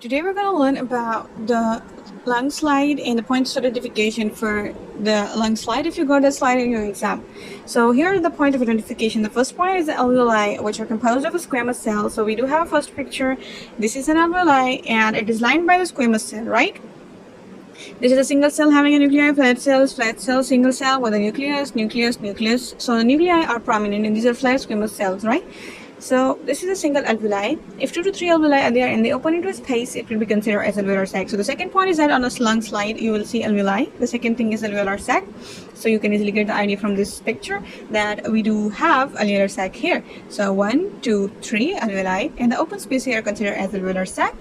Today we're going to learn about the lung slide and the points of identification for the lung slide if you got the slide in your exam. So here are the point of identification. The first point is the alveoli, which are composed of a squamous cell. So we do have a first picture. This is an alveoli and it is lined by the squamous cell, right? This is a single cell having a nuclei, flat cell, single cell with a nucleus. So the nuclei are prominent and these are flat squamous cells, right? So this is a single alveoli. If 2 to 3 alveoli are there and they open into a space, it will be considered as alveolar sac. So the second point is that on a lung slide, you will see alveoli. The second thing is alveolar sac. So you can easily get the idea from this picture that we do have alveolar sac here. So 1, 2, 3 alveoli and the open space here considered as alveolar sac.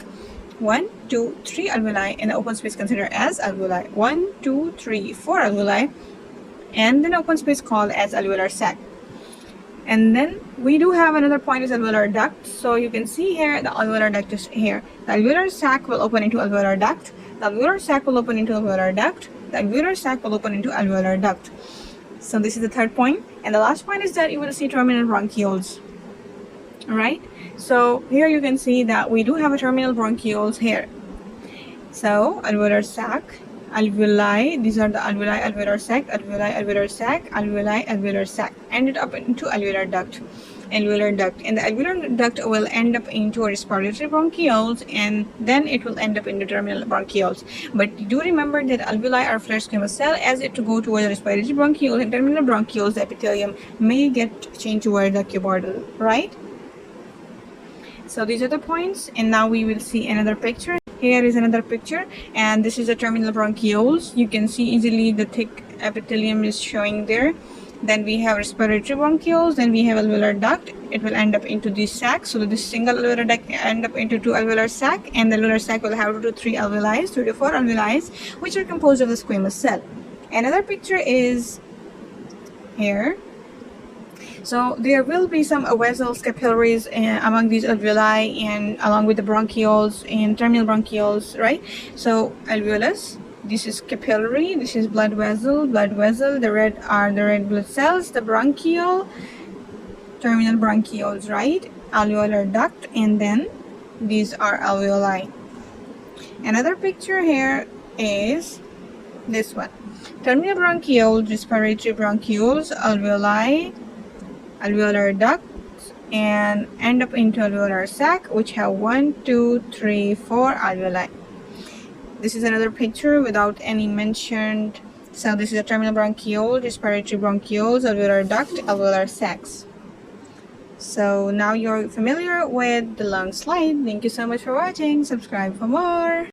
1, 2, 3 alveoli and the open space considered as alveoli. 1, 2, 3, 4 alveoli and then open space called as alveolar sac. And then we do have another point is alveolar duct. So you can see here the alveolar duct is here. The alveolar sac will open into alveolar duct. The alveolar sac will open into alveolar duct. The alveolar sac will open into alveolar duct. So this is the third point. And the last point is that you will see terminal bronchioles. Alright. So here you can see that we do have a terminal bronchioles here. So alveolar sac, alveoli, these are the alveoli, alveolar sac, alveoli, alveolar sac, alveoli, alveolar sac, ended up into alveolar duct, and the alveolar duct will end up into respiratory bronchioles, and then it will end up into terminal bronchioles. But do remember that alveoli are flat squamous cell. As it go towards the respiratory bronchioles and terminal bronchioles, the epithelium may get changed toward the cuboidal, right? So these are the points, and now we will see another picture. Here is another picture, and this is the terminal bronchioles. You can see easily the thick epithelium is showing there. Then we have respiratory bronchioles, then we have alveolar duct. It will end up into this sac. So this single alveolar duct end up into 2 alveolar sac, and the alveolar sac will have 2 to 3 alveoli, 3 to 4 alveoli, which are composed of the squamous cell. Another picture is here. So there will be some vessels, capillaries among these alveoli and along with the bronchioles and terminal bronchioles, right? So alveolus, this is capillary, this is blood vessel, the red are the red blood cells, the bronchiole, terminal bronchioles, right? Alveolar duct, and then these are alveoli. Another picture here is this one. Terminal bronchioles, respiratory bronchioles, alveoli, alveolar duct, and end up into alveolar sac, which have 1, 2, 3, 4 alveoli. This is another picture without any mentioned. So this is a terminal bronchiole, respiratory bronchioles, alveolar duct, alveolar sacs. So now you're familiar with the lung slide. Thank you so much for watching. Subscribe for more.